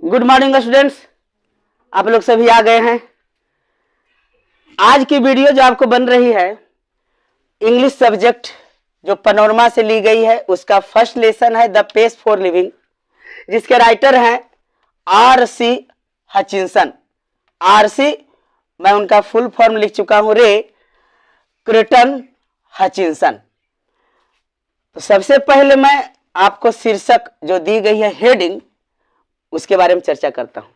Good morning students, आप लोग सभी आ गए हैं। आज की वीडियो जो आपको बन रही है इंग्लिश सब्जेक्ट जो पैनोरमा से ली गई है, उसका फर्स्ट लेसन है द पेस फॉर लिविंग, जिसके राइटर हैं R.C. हचिंसन। R.C. मैं उनका फुल फॉर्म लिख चुका हूं, रे क्रेटन हचिंसन। तो सबसे पहले मैं आपको शीर्षक जो दी गई है हेडिंग, उसके बारे में चर्चा करता हूं।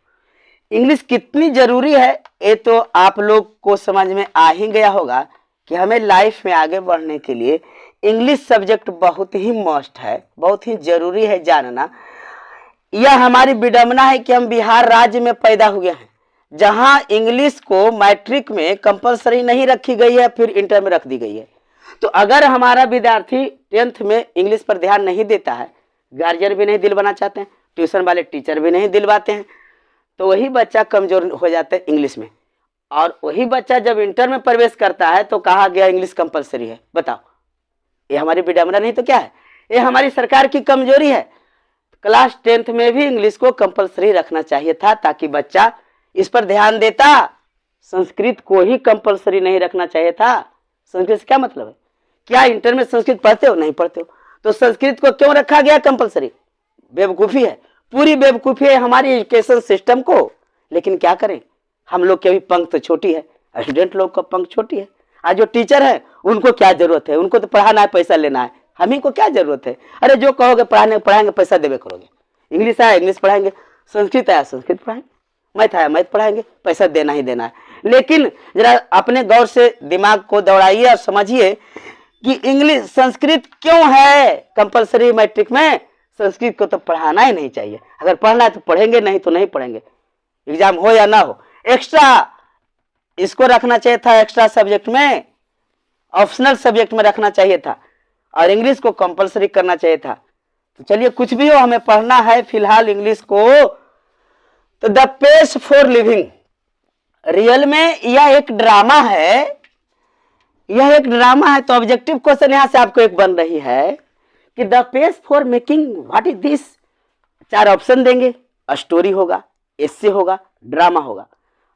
इंग्लिश कितनी जरूरी है ये तो आप लोग को समझ में आ ही गया होगा कि हमें लाइफ में आगे बढ़ने के लिए इंग्लिश सब्जेक्ट बहुत ही मस्ट है, बहुत ही जरूरी है जानना। यह हमारी विडंबना है कि हम बिहार राज्य में पैदा हुए हैं, जहां इंग्लिश को मैट्रिक में कंपलसरी नहीं रखी गई है, फिर इंटर में रख दी गई है। तो अगर हमारा विद्यार्थी 10th में इंग्लिश पर ध्यान नहीं देता है, गार्जियन भी नहीं दिलवाना चाहते हैं, ट्यूशन वाले टीचर भी नहीं दिलवाते हैं, तो वही बच्चा कमजोर हो जाता है इंग्लिश में। और वही बच्चा जब इंटर में प्रवेश करता है तो कहा गया इंग्लिश कंपलसरी है। बताओ, ये हमारी विडंबना नहीं तो क्या है? ये हमारी सरकार की कमजोरी है। क्लास 10th में भी इंग्लिश को कंपलसरी रखना चाहिए था, ताकि बच्चा इस पर ध्यान देता। संस्कृत को ही कंपलसरी नहीं रखना चाहिए था। संस्कृत से क्या मतलब है? क्या इंटर में संस्कृत पढ़ते हो? नहीं पढ़ते हो, तो संस्कृत को क्यों रखा गया कंपलसरी? बेवकूफी है, पूरी बेवकूफी है हमारी एजुकेशन सिस्टम को। लेकिन क्या करें, हम लोग की अभी पंख तो छोटी है, स्टूडेंट लोग का पंख छोटी है। आज जो टीचर है उनको क्या जरूरत है? उनको तो पढ़ाना है, पैसा लेना है। हम ही को क्या जरूरत है? अरे जो कहोगे पढ़ाएंगे, पैसा देवे करोगे। इंग्लिश आया इंग्लिश पढ़ाएंगे, संस्कृत आया संस्कृत पढ़ाएंगे, मैथ आया मैथ पढ़ाएंगे, पैसा देना ही देना है। लेकिन जरा अपने गौर से दिमाग को दौड़ाइए और समझिए कि इंग्लिश संस्कृत क्यों है कंपलसरी मैट्रिक में। संस्कृत को तो पढ़ाना ही नहीं चाहिए। अगर पढ़ना है तो पढ़ेंगे, नहीं तो नहीं पढ़ेंगे, एग्जाम हो या ना हो। एक्स्ट्रा इसको रखना चाहिए था, एक्स्ट्रा सब्जेक्ट में, ऑप्शनल सब्जेक्ट में रखना चाहिए था, और इंग्लिश को कंपलसरी करना चाहिए था। तो चलिए, कुछ भी हो, हमें पढ़ना है फिलहाल इंग्लिश को। तो the pace for living real में यह एक ड्रामा है, यह एक ड्रामा है। तो ऑब्जेक्टिव क्वेश्चन यहां से आपको एक बन रही है कि the pace for making what is this. 4 option देंगे, स्टोरी होगा, एस्से होगा, ड्रामा होगा।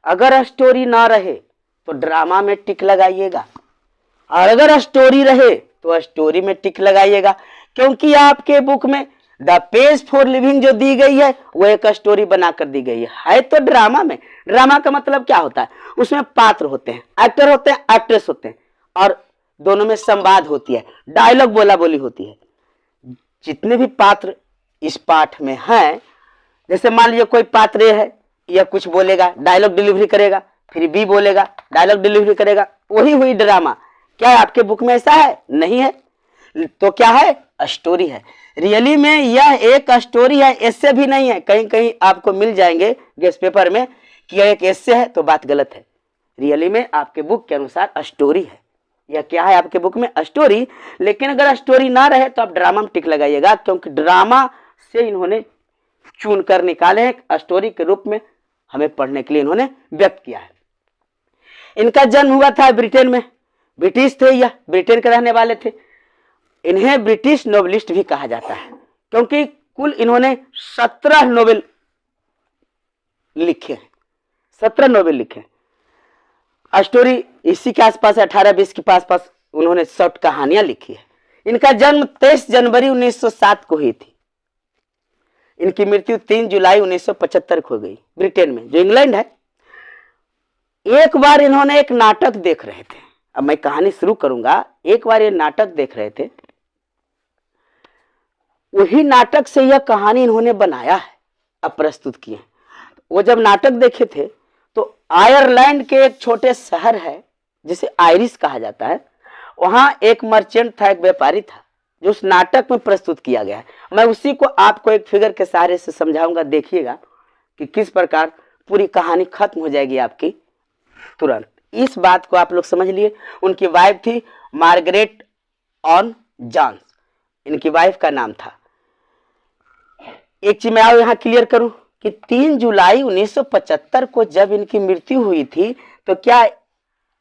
अगर स्टोरी ना रहे तो ड्रामा में टिक लगाइएगा, और अगर स्टोरी रहे तो स्टोरी में टिक लगाइएगा, क्योंकि आपके बुक में द पेस फॉर लिविंग जो दी गई है वो एक स्टोरी बनाकर दी गई है तो ड्रामा में। ड्रामा का मतलब क्या होता है? उसमें पात्र होते हैं, एक्टर होते हैं, एक्ट्रेस होते हैं, और दोनों में संवाद होती है, डायलॉग बोला बोली होती है। जितने भी पात्र इस पाठ में हैं, जैसे मान लीजिए कोई पात्र है, यह कुछ बोलेगा, डायलॉग डिलीवरी करेगा, फिर बी बोलेगा, डायलॉग डिलीवरी करेगा, वही हुई ड्रामा। क्या आपके बुक में ऐसा है? नहीं है। तो क्या है? स्टोरी है। रियली में यह एक स्टोरी है, एस्से भी नहीं है। कहीं कहीं आपको मिल जाएंगे गेस्ट पेपर में कि यह एक एस्से है, तो बात गलत है। रियली में आपके बुक के अनुसार स्टोरी है। यह क्या है आपके बुक में? स्टोरी। लेकिन अगर स्टोरी ना रहे तो आप ड्रामा में टिक लगाइएगा, क्योंकि ड्रामा से इन्होंने चुन कर निकाले हैं, स्टोरी के रूप में हमें पढ़ने के लिए इन्होंने व्यक्त किया है। इनका जन्म हुआ था ब्रिटेन में। ब्रिटिश थे, यह ब्रिटेन के रहने वाले थे। इन्हें ब्रिटिश नोवेलिस्ट भी कहा जाता है, क्योंकि कुल इन्होंने 17 नोवेल लिखे हैं। 17 नोवेल लिखे। स्टोरी इसी के आसपास 18-20 के पास उन्होंने शॉर्ट कहानियां लिखी है। इनका जन्म 23 जनवरी 1907 को हुई थी। इनकी मृत्यु 3 जुलाई 1975 को हो गई, ब्रिटेन में, जो इंग्लैंड है। एक बार इन्होंने एक नाटक देख रहे थे। अब मैं कहानी शुरू करूंगा। एक बार ये नाटक देख रहे थे, वही नाटक से यह कहानी इन्होंने बनाया है, अब प्रस्तुत किए। वो जब नाटक देखे थे तो आयरलैंड के एक छोटे शहर है जिसे आयरिश कहा जाता है, वहां एक मर्चेंट था, एक व्यापारी था, जो उस नाटक में प्रस्तुत किया गया है। मैं उसी को आपको एक फिगर के सहारे से समझाऊंगा। देखिएगा कि किस प्रकार पूरी कहानी खत्म हो जाएगी आपकी तुरंत। इस बात को आप लोग समझ लिए। उनकी वाइफ थी मार्गरेट ऑन जॉन्स, इनकी वाइफ का नाम था। एक चीज मैं आओ यहां क्लियर करूं कि 3 जुलाई 1975 को जब इनकी मृत्यु हुई थी तो क्या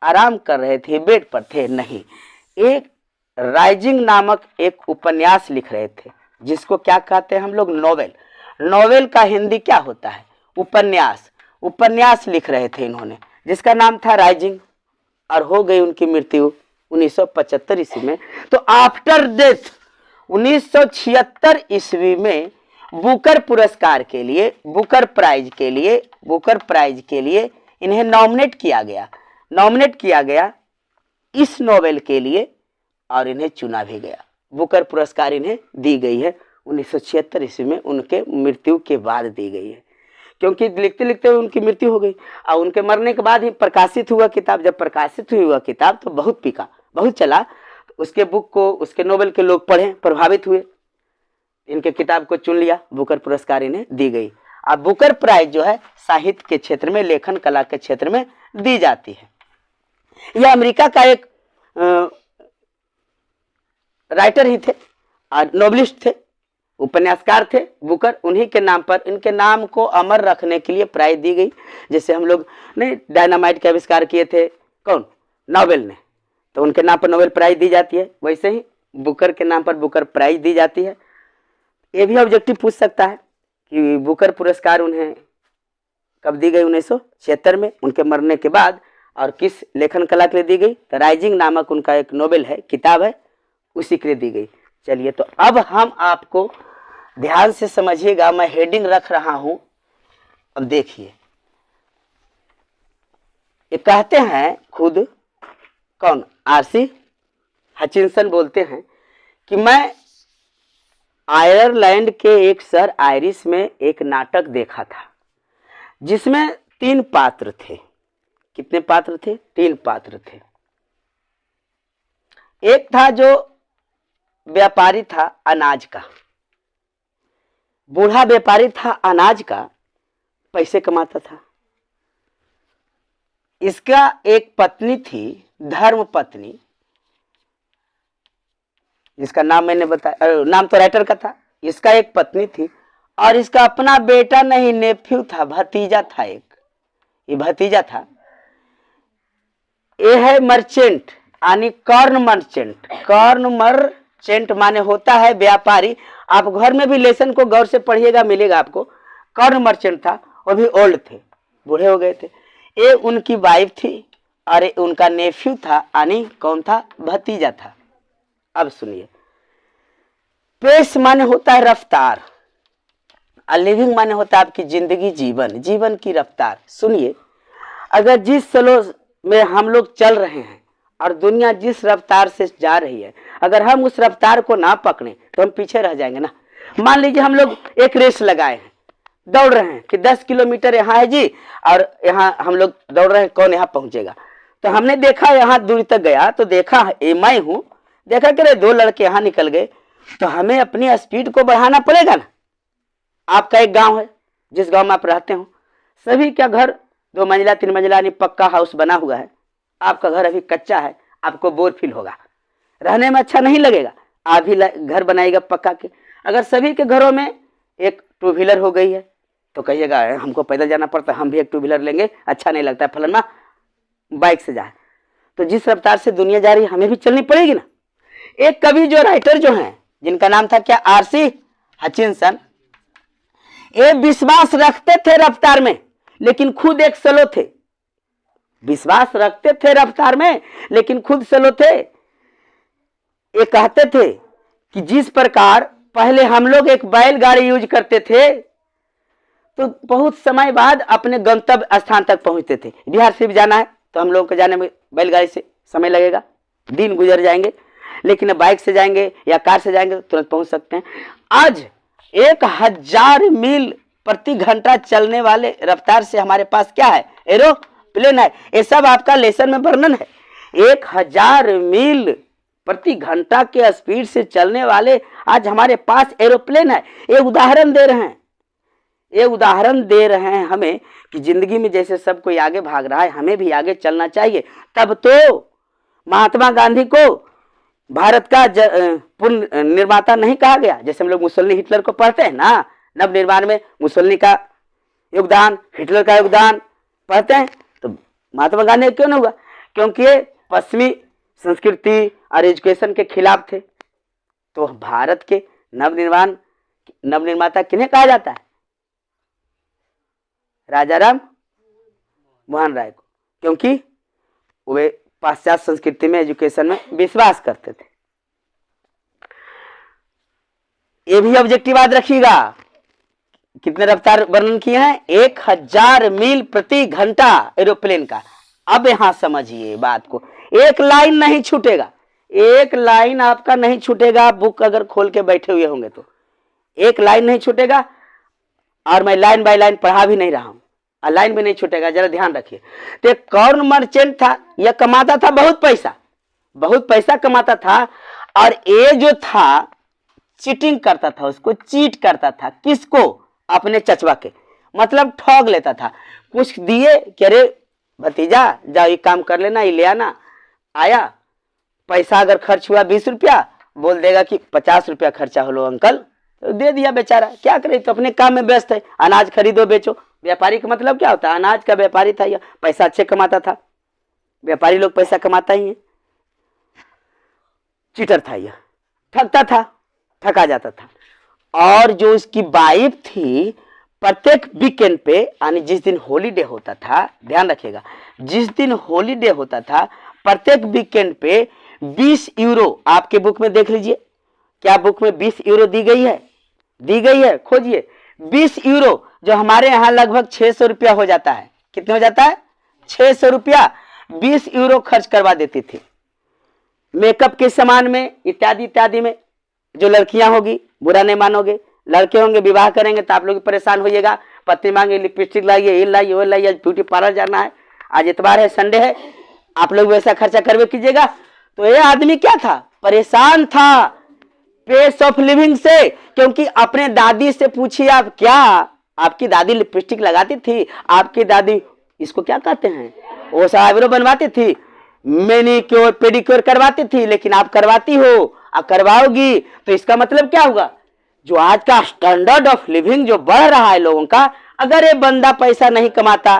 आराम कर रहे थे, बेड पर थे? नहीं, एक राइजिंग नामक एक उपन्यास लिख रहे थे, जिसको क्या कहते हैं हम लोग? नोवेल। नोवेल का हिंदी क्या होता है? उपन्यास। उपन्यास लिख रहे थे इन्होंने, जिसका नाम था राइजिंग, और हो गई उनकी मृत्यु 1975 ईस्वी में। तो आफ्टर डेथ 1976 ईस्वी में बुकर पुरस्कार के लिए, बुकर प्राइज के लिए इन्हें नॉमिनेट किया गया इस नोवेल के लिए, और इन्हें चुना भी गया। बुकर पुरस्कार इन्हें दी गई है 1976 ईस्वी में, उनके मृत्यु के बाद दी गई है, क्योंकि लिखते लिखते उनकी मृत्यु हो गई और उनके मरने के बाद ही प्रकाशित हुआ किताब। जब प्रकाशित हुआ किताब तो बहुत बिका, बहुत चला। उसके बुक को, उसके नोवेल के लोग पढ़े, प्रभावित हुए, इनके किताब को चुन लिया, बुकर पुरस्कार इन्हें दी गई। अब बुकर प्राइज जो है साहित्य के क्षेत्र में, लेखन कला के क्षेत्र में दी जाती है। यह अमेरिका का एक राइटर ही थे और नोवेलिस्ट थे, उपन्यासकार थे बुकर। उन्हीं के नाम पर, इनके नाम को अमर रखने के लिए प्राइज दी गई। जैसे हम लोग ने डायनामाइट के आविष्कार किए थे, कौन? नोबेल ने, तो उनके नाम पर नोबेल प्राइज दी जाती है। वैसे ही बुकर के नाम पर बुकर प्राइज दी जाती है। ये भी ऑब्जेक्टिव पूछ सकता है कि बुकर पुरस्कार उन्हें कब दी गई? 1976 में, उनके मरने के बाद, और किस लेखन कला के लिए दी गई? तो राइजिंग नामक उनका एक नोवेल है, किताब है, उसी के लिए दी गई। चलिए, तो अब हम आपको ध्यान से समझिएगा, मैं हेडिंग रख रहा हूं। अब देखिए, ये कहते हैं खुद, कौन? आरसी हचिंसन बोलते हैं कि मैं आयरलैंड के एक शहर आयरिश में एक नाटक देखा था, जिसमें 3 पात्र थे। कितने पात्र थे? 3 पात्र थे। एक था जो व्यापारी था अनाज का, बूढ़ा व्यापारी था अनाज का, पैसे कमाता था। इसका एक पत्नी थी, धर्म पत्नी, जिसका नाम मैंने बताया, नाम तो राइटर का था। इसका एक पत्नी थी और इसका अपना बेटा नहीं, नेफ्यू था, भतीजा था एक, ये भतीजा था। ये है मर्चेंट, यानी कॉर्न मर्चेंट। कॉर्न मर्चेंट माने होता है व्यापारी। आप घर में भी लेसन को गौर से पढ़िएगा, मिलेगा आपको। कॉर्न मर्चेंट था, वो भी ओल्ड थे, बूढ़े हो गए थे। ये उनकी वाइफ थी और उनका नेफ्यू था, यानी कौन था? भतीजा था। अब सुनिए, पेस माने होता है रफ्तार, और लिविंग माने होता है आपकी जिंदगी, जीवन, जीवन की रफ्तार। सुनिए, अगर जिस स्लो में हम लोग चल रहे हैं और दुनिया जिस रफ्तार से जा रही है, अगर हम उस रफ्तार को ना पकड़े तो हम पीछे रह जाएंगे ना। मान लीजिए हम लोग एक रेस लगाए हैं, दौड़ रहे हैं कि 10 किलोमीटर यहाँ है जी, और यहाँ हम लोग दौड़ रहे हैं, कौन यहाँ पहुंचेगा। तो हमने देखा यहाँ दूरी तक गया, तो देखा मैं हूँ, देखा कि 2 लड़के यहाँ निकल गए, तो हमें अपनी स्पीड को बढ़ाना पड़ेगा ना। आपका एक गांव है, जिस गांव में आप रहते हो, सभी का घर 2 मंजिला 3 मंजिला यानी पक्का हाउस बना हुआ है। आपका घर अभी कच्चा है, आपको बोर फील होगा, रहने में अच्छा नहीं लगेगा। आप भी घर बनाइएगा पक्का के। अगर सभी के घरों में एक 2 व्हीलर हो गई है तो कहिएगा हमको पैदल जाना पड़ता है, हम भी एक 2 व्हीलर लेंगे, अच्छा नहीं लगता है, फलाना बाइक से जाए। तो जिस रफ्तार से दुनिया जा रही है हमें भी चलनी पड़ेगी ना। एक कवि जो राइटर जो हैं, जिनका नाम था क्या? RC Hutchinson. ये विश्वास रखते थे रफ्तार में, लेकिन खुद एक स्लो थे। विश्वास रखते थे रफ्तार में, लेकिन खुद स्लो थे। ये कहते थे कि जिस प्रकार पहले हम लोग एक बैलगाड़ी यूज करते थे, तो बहुत समय बाद अपने गंतव्य स्थान तक पहुंचते थे। बिहार से भी जाना है तो हम लोग को जाने में बैलगाड़ी से समय लगेगा, दिन गुजर जाएंगे। लेकिन बाइक से जाएंगे या कार से जाएंगे तो तुरंत पहुंच सकते हैं। आज 1000 मील प्रति घंटा चलने वाले रफ्तार से हमारे पास क्या है? एरोप्लेन है। ये सब आपका लेसन में वर्णन है। 1000 मील प्रति घंटा के स्पीड से चलने वाले आज हमारे पास एरोप्लेन है। ये उदाहरण दे रहे हैं, ये उदाहरण दे रहे हैं हमें कि जिंदगी में जैसे सब कोई आगे भाग रहा है, हमें भी आगे चलना चाहिए। तब तो महात्मा गांधी को भारत का पूर्ण निर्माता नहीं कहा गया। जैसे हम लोग मुसोलिनी हिटलर को पढ़ते हैं ना, नवनिर्माण में मुसोलिनी का योगदान, हिटलर का योगदान पढ़ते हैं, तो महात्मा गांधी क्यों नहीं हुआ? क्योंकि ये पश्चिमी संस्कृति और एजुकेशन के खिलाफ थे। तो भारत के नवनिर्माण नवनिर्माता किन्हें कहा जाता है? राजाराम मोहन राय को, क्योंकि वे पाश्चात्य संस्कृति में, एजुकेशन में विश्वास करते थे। ये भी ऑब्जेक्टिव याद रखिएगा। कितने रफ्तार वर्णन किए हैं? 1000 मील प्रति घंटा एरोप्लेन का। अब यहां समझिए बात को, एक लाइन नहीं छूटेगा, एक लाइन आपका नहीं छूटेगा। बुक अगर खोल के बैठे हुए होंगे तो एक लाइन नहीं छूटेगा, और मैं लाइन बाय लाइन पढ़ा भी नहीं रहा हूं, लाइन भी नहीं छूटेगा, जरा ध्यान रखिए। तो एक कौन मर्चेंट था, यह कमाता था बहुत पैसा कमाता था, और ये जो था चीटिंग करता था, उसको चीट करता था। किसको? अपने चचवा के, मतलब ठग लेता था। कुछ दिए कि अरे भतीजा जाओ ये काम कर लेना, ये ले आना। आया, पैसा अगर खर्च हुआ 20 रुपया, बोल देगा कि 50 रुपया खर्चा हो लो अंकल, तो दे दिया बेचारा। क्या करे, तो अपने काम में व्यस्त है। अनाज खरीदो बेचो। व्यापारी का मतलब क्या होता है? अनाज का व्यापारी था, यह पैसा अच्छे कमाता था। व्यापारी लोग पैसा कमाता ही है। चीटर था यह, ठगता था, ठगा जाता था। और जो उसकी वाइफ थी, प्रत्येक वीकेंड पे, यानी जिस दिन हॉलीडे होता था, ध्यान रखिएगा, जिस दिन हॉलीडे होता था, प्रत्येक वीकेंड पे 20 यूरो, आपके बुक में देख लीजिए, क्या बुक में 20 यूरो दी गई है? दी गई है, खोजिए। 20 यूरो जो हमारे यहाँ लगभग 600 रुपया हो जाता है। कितने हो जाता है? 600 रुपया। 20 यूरो खर्च करवा देती थी मेकअप के सामान में, इत्यादि इत्यादि में। जो लड़कियां होगी, बुरा नहीं मानोगे, लड़के होंगे विवाह करेंगे तो आप लोग परेशान होइएगा, पत्नी मांगे लिपस्टिक लाइए, ये लाइए, वो लाइए, ब्यूटी पार्लर जाना है, आज इतवार है, संडे है, आप लोग वैसा खर्चा करवे कीजिएगा। तो ये आदमी क्या था? परेशान था पेस ऑफ लिविंग से। क्योंकि अपने दादी से पूछिए आप, क्या आपकी दादी लिपस्टिक लगाती थी? आपकी दादी इसको क्या कहते हैं, वो सब आईब्रो बनवाती थी, मैनिक्योर पेडिक्योर करवाती थी, लेकिन आप करवाती हो, आप करवाओगी, तो इसका मतलब क्या होगा? जो आज का स्टैंडर्ड ऑफ लिविंग जो बढ़ रहा है लोगों का, अगर ये बंदा पैसा नहीं कमाता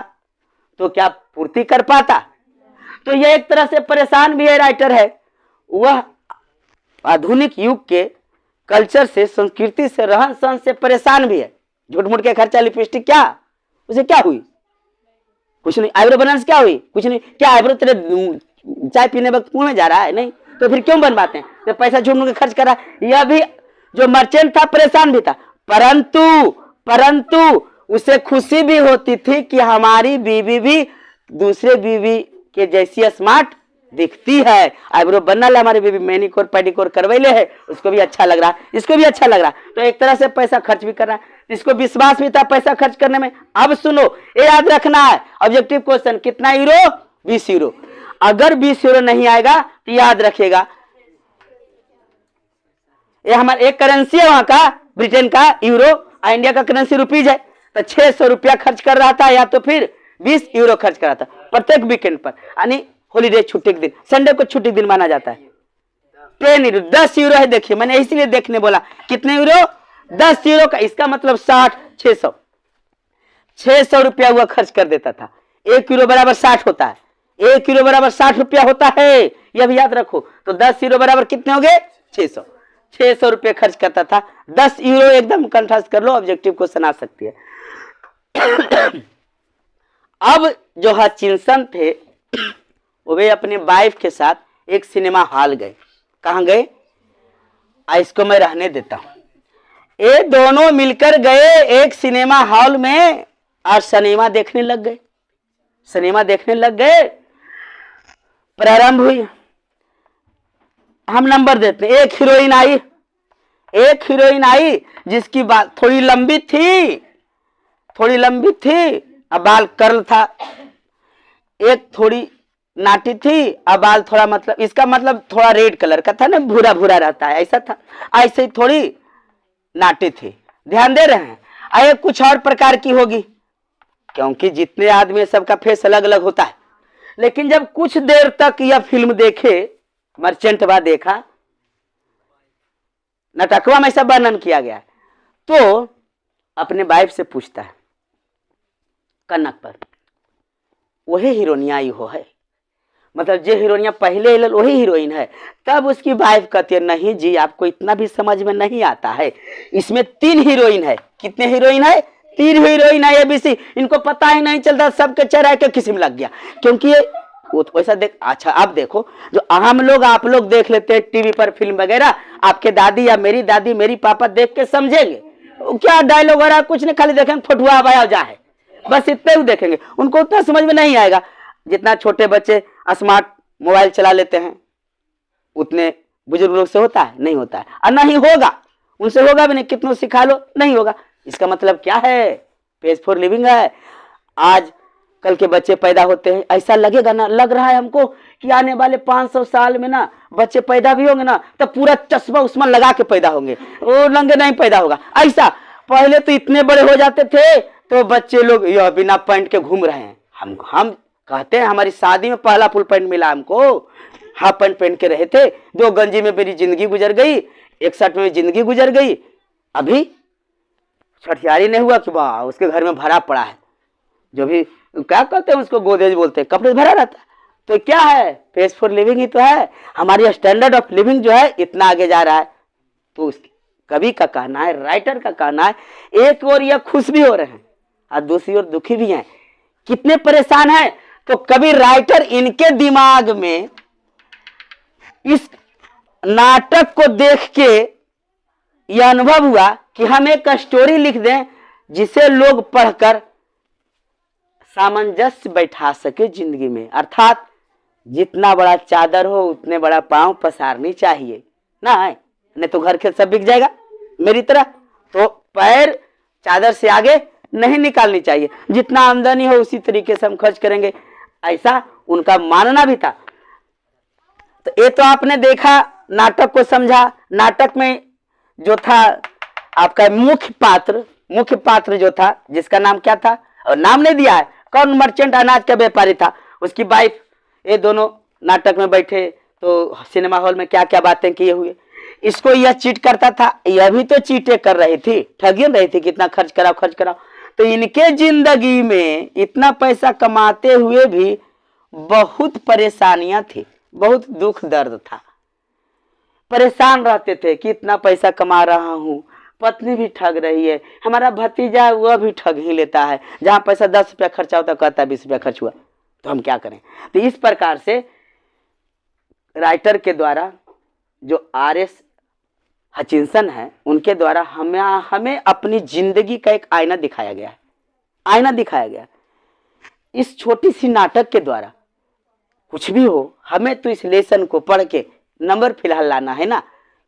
तो क्या पूर्ति कर पाता? तो यह एक तरह से परेशान भी है राइटर है। वह आधुनिक युग के कल्चर से, संस्कृति से, रहन सहन से परेशान भी है। झूठ मूठ के खर्चा, लिपस्टिक क्या, उसे क्या हुई? कुछ नहीं। आईब्रो बनाने से क्या हुई? कुछ नहीं। क्या आईब्रो तेरे चाय पीने वक्त मुंह में जा रहा है? नहीं। तो फिर क्यों बनवाते हैं? तो पैसा झूठ मूठ के खर्च करा। यह भी जो मर्चेंट था परेशान भी था, परंतु उसे खुशी भी होती थी कि हमारी बीवी भी दूसरे बीवी के जैसी स्मार्ट दिखती है। आईब्रो बनना ले हमारी बीबी, मैनिक्योर पेडिक्योर करवैले है, उसको भी अच्छा लग रहा है, इसको भी अच्छा लग रहा है। तो एक तरह से पैसा खर्च भी कर रहा है, इसको विश्वास भी था पैसा खर्च करने में। अब सुनो, ये याद रखना है ऑब्जेक्टिव क्वेश्चन, कितना यूरो? 20 यूरो। अगर 20 यूरो नहीं आएगा तो याद रखिएगा, ये हमारा एक करेंसी है वहां का, ब्रिटेन का यूरो, और इंडिया का करेंसी रुपीज है। तो 600 रुपया खर्च कर रहा था, या तो फिर 20 यूरो खर्च कर रहा था प्रत्येक वीकेंड पर, यानी हॉलीडे, छुट्टी के दिन, संडे को छुट्टी दिन माना जाता है। 10 यूरो, 10 यूरो है। देखिए मैंने इसलिए देखने बोला, कितने यूरो? 10 यूरो का, इसका मतलब 60, 600 रुपया हुआ खर्च कर देता था। 1 यूरो बराबर 60 होता है, 1 यूरो बराबर 60 रुपया होता है, यह भी याद रखो। तो 10 यूरो बराबर कितने हो गए? 600। 600 रुपये खर्च करता था। 10 यूरो एकदम कंठस्थ कर लो, ऑब्जेक्टिव क्वेश्चन आ सकती है। अब जो हचिंसन थे, वे अपने वाइफ के साथ एक सिनेमा हॉल गए। कहां गए? इसको मैं रहने देता हूं। ये दोनों मिलकर गए एक सिनेमा हॉल में और सिनेमा देखने लग गए। सिनेमा देखने लग गए, प्रारंभ हुई। हम नंबर देते हैं। एक हीरोइन आई जिसकी बात थोड़ी लंबी थी, अब बाल कर्ल था। एक थोड़ी नाटी थी, अब बाल थोड़ा, मतलब इसका मतलब थोड़ा रेड कलर का था ना, भूरा भूरा रहता है, ऐसा था। ऐसे ही थोड़ी नाटी थी। ध्यान दे रहे हैं? आए कुछ और प्रकार की होगी, क्योंकि जितने आदमी सबका फेस अलग अलग होता है। लेकिन जब कुछ देर तक यह फिल्म देखे, मर्चेंटवा देखा, नाटकवा में ऐसा वर्णन किया गया है, तो अपने वाइफ से पूछता है कनक पर, वही हीरोनिया आई हो है, मतलब जो हीरोइनिया पहले हिलल वही हीरोइन है। तब उसकी वाइफ कहती है नहीं जी आपको इतना भी समझ में नहीं आता है, इसमें 3 हीरोइन है। कितने हीरोइन है? 3 हीरोइन है एबीसी। इनको पता ही नहीं चलता, सबके चेहरा के किस्म लग गया, क्योंकि ये वैसा देख। अच्छा अब देखो, जो हम लोग आप लोग देख लेते हैं टीवी पर फिल्म वगैरह, आपके दादी या मेरी दादी मेरी पापा देख के समझेंगे क्या डायलॉग हो रहा है, कुछ नहीं, खाली देखेंगे फटुआ आया जा है, बस इतने ही देखेंगे, उनको उतना समझ में नहीं आएगा। जितना छोटे बच्चे स्मार्ट मोबाइल चला लेते हैं उतने बुजुर्ग लोग से होता है? नहीं होता है, और नहीं होगा, उनसे होगा भी नहीं, कितनों सिखा लो नहीं होगा। इसका मतलब क्या है? पेज फॉर लिविंग है। आज कल के बच्चे पैदा होते हैं, ऐसा लगेगा ना, लग रहा है हमको कि आने वाले 500 साल में ना बच्चे पैदा भी होंगे ना तो पूरा चश्मा उस्मा लगा के पैदा होंगे, वो नंगे नहीं पैदा होगा। ऐसा पहले तो इतने बड़े हो जाते थे तो बच्चे लोग यह बिना पैंट के घूम रहे हैं। हम कहते हैं हमारी शादी में पहला फुल पैंट मिला हमको, हाफ पैंट पहन के रहे थे, 2 गंजी में मेरी जिंदगी गुजर गई, 1 शर्ट में जिंदगी गुजर गई। अभी छठियारी नहीं हुआ कि वाह उसके घर में भरा पड़ा है, जो भी क्या कहते हैं उसको गोदरेज बोलते हैं, कपड़े भरा रहता है। तो क्या है? पेज फॉर लिविंग ही तो है। हमारी स्टैंडर्ड ऑफ लिविंग जो है इतना आगे जा रहा है। तो कवि का कहना है, राइटर का कहना है, एक ओर यह खुश भी हो रहे हैं और दूसरी ओर दुखी भी हैं। कितने परेशान हैं? तो कवि राइटर इनके दिमाग में इस नाटक को देख के यह अनुभव हुआ कि हम एक स्टोरी लिख दें जिसे लोग पढ़कर सामंजस्य बैठा सके जिंदगी में। अर्थात जितना बड़ा चादर हो उतने बड़ा पांव पसारनी चाहिए ना, है नहीं तो घर के सब बिक जाएगा मेरी तरह। तो पैर चादर से आगे नहीं निकालनी चाहिए, जितना आमदनी हो उसी तरीके से हम खर्च करेंगे, ऐसा उनका मानना भी था। तो ये तो आपने देखा, नाटक को समझा। नाटक में जो था आपका मुख्य पात्र जो था, जिसका नाम क्या था और नाम नहीं दिया है, कौन मर्चेंट अनाज का व्यापारी था, उसकी वाइफ, ये दोनों नाटक में बैठे तो सिनेमा हॉल में क्या क्या बातें किए हुए। इसको यह चीट करता था, यह भी तो चीटें कर रही थी, ठगी रही थी, कितना खर्च कराओ। तो इनके जिंदगी में इतना पैसा कमाते हुए भी बहुत परेशानियां थी, बहुत दुख दर्द था, परेशान रहते थे कि इतना पैसा कमा रहा हूँ, पत्नी भी ठग रही है, हमारा भतीजा वह भी ठग ही लेता है, जहां पैसा 10 रुपया खर्चा होता कहता है 20 रुपया खर्च हुआ, तो हम क्या करें। तो इस प्रकार से राइटर के द्वारा जो आर.एस. हचिंसन है उनके द्वारा हमें अपनी जिंदगी का एक आईना दिखाया गया। इस छोटी सी नाटक के द्वारा कुछ भी हो, हमें तो इस लेसन को पढ़ के नंबर फिलहाल लाना है ना,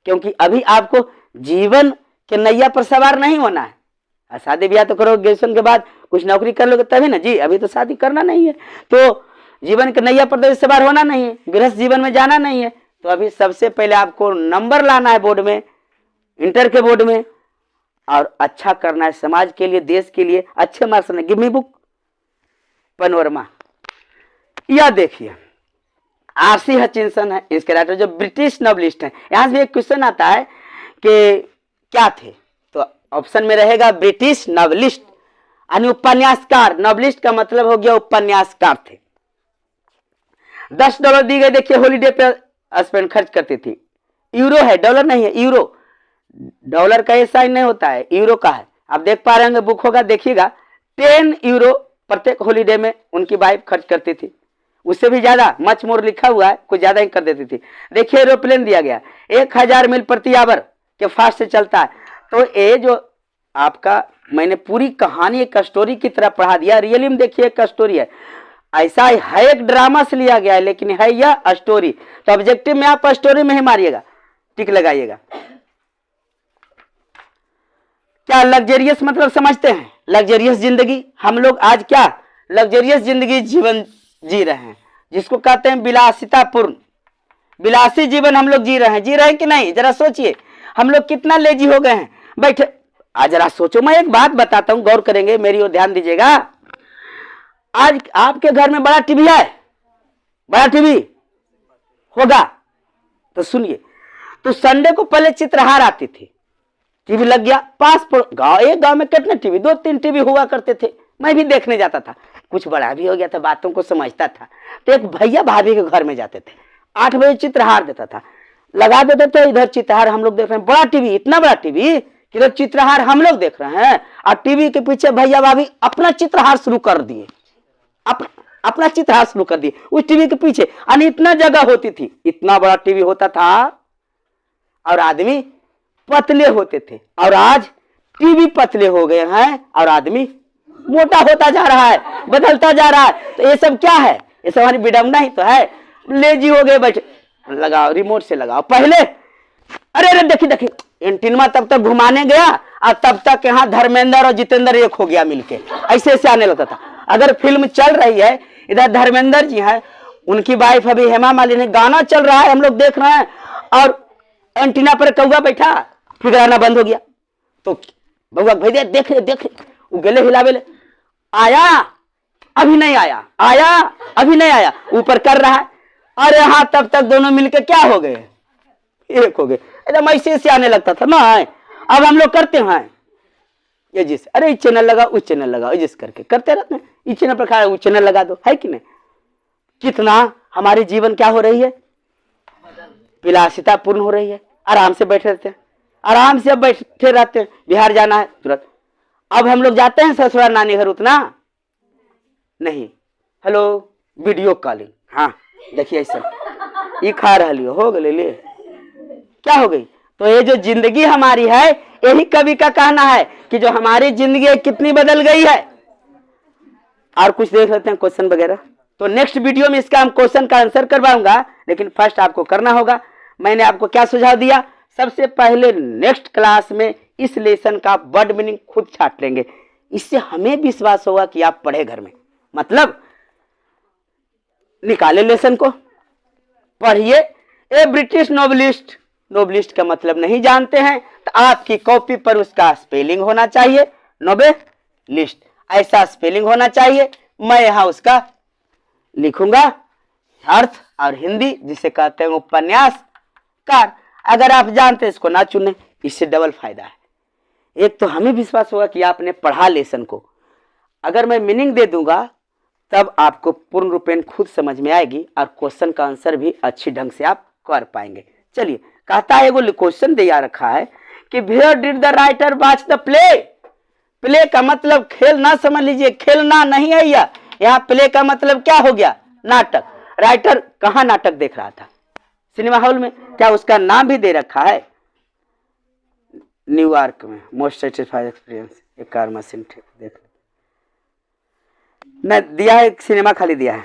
क्योंकि अभी आपको जीवन के नैया पर सवार नहीं होना है। शादी ब्याह तो करोगे, ग्रेजुएशन के बाद कुछ नौकरी कर लोगे तभी ना जी, अभी तो शादी करना नहीं है, तो जीवन के नैया पर तो सवार होना नहीं है, गृहस्थ जीवन में जाना नहीं है। तो अभी सबसे पहले आपको नंबर लाना है बोर्ड में, इंटर के बोर्ड में, और अच्छा करना है समाज के लिए, देश के लिए अच्छे मार्क्स ने। Give me book panorama. यह देखिए आर.सी. हचिंसन है इसके राइटर, जो ब्रिटिश नॉवलिस्ट है। यहां से एक क्वेश्चन आता है कि क्या थे, तो ऑप्शन में रहेगा ब्रिटिश नॉवलिस्ट यानी उपन्यासकार। नॉवलिस्ट का मतलब हो गया उपन्यासकार थे। $10 दी गई, देखिए हॉलीडे पे स्पेंड खर्च करती थी। यूरो है, डॉलर नहीं है, यूरो। डॉलर का ये साइन नहीं होता है, यूरो का है। आप देख पा रहे होंगे, बुक होगा देखिएगा। 10 यूरो प्रत्येक हॉलीडे में उनकी वाइफ खर्च करती थी, उससे भी ज्यादा, मच मोर लिखा हुआ है, कुछ ज्यादा ही कर देती थी। देखिए एरोप्लेन दिया गया 1000 मील प्रति आवर के फास्ट से चलता है। तो ये जो आपका मैंने पूरी कहानी एक स्टोरी की तरह पढ़ा दिया, रियली में देखिए एक स्टोरी है, ऐसा है एक ड्रामा से लिया गया है लेकिन है यह स्टोरी। तो ऑब्जेक्टिव में आप स्टोरी में ही मारिएगा, टिक लगाइएगा। क्या लग्जरियस मतलब समझते हैं? लग्जरियस जिंदगी, हम लोग आज क्या लग्जरियस जिंदगी जीवन जी रहे हैं, जिसको कहते हैं विलासितापूर्ण, विलासी जीवन हम लोग जी रहे हैं कि नहीं? जरा सोचिए, हम लोग कितना लेजी हो गए हैं बैठे। आज जरा सोचो, मैं एक बात बताता हूं, गौर करेंगे, मेरी ओर ध्यान दीजिएगा। आज आपके घर में बड़ा टीवी है, बड़ा टीवी होगा तो सुनिए, तो संडे को पहले चित्रहार आती थी, टीवी लग गया, पास गांव, एक गांव में कितने टीवी, 2-3 टीवी हुआ करते थे, मैं भी देखने जाता था। कुछ बड़ा भी हो गया था, बातों को समझता था। तो एक भैया भाभी के घर में जाते थे, 8 बजे चित्रहार देता था, लगा देते थे। इधर चित्रहार हम लोग देख रहे हैं, बड़ा टीवी, इतना बड़ा टीवी कि इधर चित्रहार हम लोग देख रहे हैं और टीवी के पीछे भैया भाभी अपना चित्रहार शुरू कर दिए, अपना चित्रहार शुरू कर दिए उस टीवी के पीछे। और इतना जगह होती थी, इतना बड़ा टीवी होता था और आदमी पतले होते थे। और आज टीवी पतले हो गए हैं और आदमी मोटा होता जा रहा है, बदलता जा रहा है। तो ये सब क्या है? ये सब हमारी विडंबना ही तो है। लेजी हो गए, बैठे लगाओ, रिमोट से लगाओ। पहले अरे अरे देखी देखी एंटीना तब तक घुमाने गया और तब तक यहाँ धर्मेंद्र और जितेंद्र एक हो गया मिलके, ऐसे ऐसे आने लगता था। अगर फिल्म चल रही है, इधर धर्मेंद्र जी हैं, उनकी वाइफ अभी हेमा मालिनी, गाना चल रहा है, हम लोग देख रहे हैं और एंटीना पर कौवा बैठा, फिगराना बंद हो गया। तो बउआ भैया देख रहे वो गले हिलावे, आया अभी नहीं आया, आया अभी नहीं आया, ऊपर कर रहा है। अरे हाँ, तब तक दोनों मिलके क्या हो गए? एक हो गए। एकदम ऐसे से आने लगता था ना। अब हम लोग करते हैं ये जिस, अरे इस चैनल लगा, उस चैनल लगा, जिस करके करते रहते हैं। इस चैनल पर खा, उस चैनल लगा दो, है कि नहीं? कितना हमारे जीवन क्या हो रही है? विलासिता पूर्ण हो रही है। आराम से बैठे रहते हैं, आराम से अब बैठे रहते हैं। बिहार जाना है तुरंत। अब हम लोग जाते हैं ससुराल नानी घर, उतना नहीं। हेलो वीडियो कॉलिंग, हाँ देखिए ऐसा ये खा रही हो गए, ले क्या हो गई? तो ये जो जिंदगी हमारी है, यही कवि का कहना है कि जो हमारी जिंदगी कितनी बदल गई है। और कुछ देख लेते हैं क्वेश्चन वगैरह, तो नेक्स्ट वीडियो में इसका हम क्वेश्चन का आंसर करवाऊंगा। लेकिन फर्स्ट आपको करना होगा, मैंने आपको क्या सुझाव दिया? सबसे पहले नेक्स्ट क्लास में इस लेसन का वर्ड मीनिंग खुद छाट लेंगे। इससे हमें विश्वास होगा कि आप पढ़े घर में, मतलब निकाले लेसन को, पढ़िए। ए ब्रिटिश नोबलिस्ट, नोबलिस्ट का मतलब नहीं जानते हैं तो आपकी कॉपी पर उसका स्पेलिंग होना चाहिए, नोबेलिस्ट ऐसा स्पेलिंग होना चाहिए। मैं यहां उसका लिखूंगा अर्थ और हिंदी, जिसे कहते हैं उपन्यासकार। अगर आप जानते हैं इसको ना चुने, इससे डबल फायदा है। एक तो हमें विश्वास होगा कि आपने पढ़ा लेसन को। अगर मैं मीनिंग दे दूंगा तब आपको पूर्ण रूपेण खुद समझ में आएगी और क्वेश्चन का आंसर भी अच्छी ढंग से आप कर पाएंगे। चलिए, कहता है वो क्वेश्चन दिया रखा है कि where did the writer watch the play. Play का मतलब खेलना, समझ लीजिए खेलना नहीं है यह। यहाँ प्ले का मतलब क्या हो गया? नाटक। राइटर कहाँ नाटक देख रहा था? सिनेमा हॉल में। क्या उसका नाम भी दे रखा है? न्यूयॉर्क में। मोस्ट सेटिस्फाइड एक्सपीरियंस, एक कार मशीन देख न दिया है, सिनेमा खाली दिया है।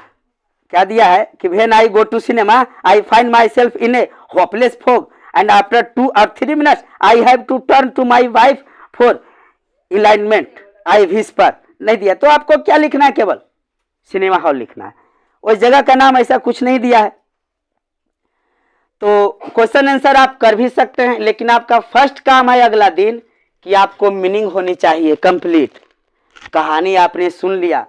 क्या दिया है कि when I go to cinema I find myself in a hopeless fog and after 2 or 3 minutes I have to turn to my wife for enlightenment I whisper. नहीं दिया। तो आपको क्या लिखना है? केवल सिनेमा हॉल लिखना है। उस जगह का नाम ऐसा कुछ नहीं दिया है। तो क्वेश्चन आंसर आप कर भी सकते हैं, लेकिन आपका फर्स्ट काम है अगला दिन कि आपको मीनिंग होनी चाहिए कंप्लीट। कहानी आपने सुन लिया।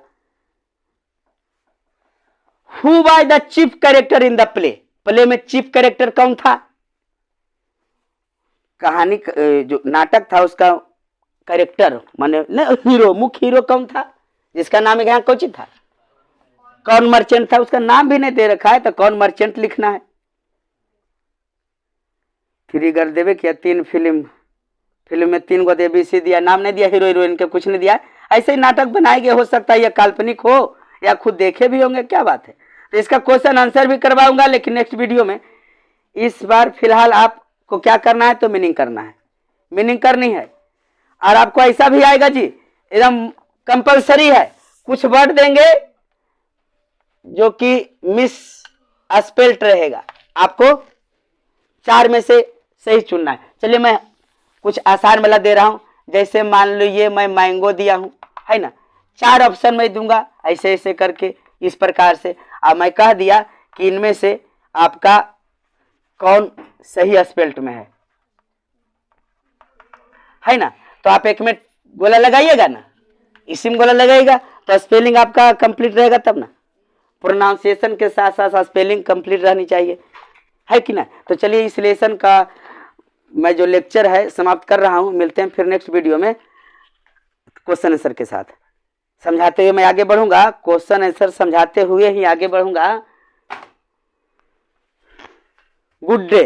Who was the chief character in the play? Play में चीफ कैरेक्टर कौन था? कहानी जो नाटक था उसका कैरेक्टर माने हीरो, मुख्य हीरो कौन था? जिसका नाम यहाँ कौन था? कौन मर्चेंट था? उसका नाम भी नहीं दे रखा है, तो कौन मर्चेंट लिखना है। फ्री कर देवे क्या? 3 फिल्म में 3 गो ABC दिया, नाम नहीं दिया, हीरो हीरोइन के कुछ नहीं दिया। ऐसे ही नाटक बनाएंगे, हो सकता है या काल्पनिक हो या खुद देखे भी होंगे, क्या बात है। तो इसका क्वेश्चन आंसर भी करवाऊंगा, लेकिन नेक्स्ट वीडियो में। इस बार फिलहाल आपको क्या करना है? तो मीनिंग करना है, मीनिंग करनी है। और आपको ऐसा भी आएगा जी, एकदम कंपलसरी है। कुछ वर्ड देंगे जो कि मिस स्पेल्ट रहेगा, आपको 4 में से सही चुनना है। चलिए, मैं कुछ आसान वाला दे रहा हूं। जैसे मान लो ये मैं मैंगो दिया हूं, है ना, 4 ऑप्शन मैं दूंगा ऐसे ऐसे करके, इस प्रकार से। अब मैं कह दिया कि इनमें से आपका कौन सही स्पेल्ट में है ना। तो आप एक मिनट गोला लगाइएगा ना, इसी में गोला लगाइएगा तो स्पेलिंग आपका कंप्लीट रहेगा तब ना। प्रोनाउंसिएशन के साथ साथ स्पेलिंग कंप्लीट रहनी चाहिए, है कि ना। तो चलिए, इस लेसन का मैं जो लेक्चर है समाप्त कर रहा हूं। मिलते हैं फिर नेक्स्ट वीडियो में क्वेश्चन आंसर के साथ। समझाते हुए मैं आगे बढ़ूंगा, क्वेश्चन आंसर समझाते हुए ही आगे बढ़ूंगा। Good day,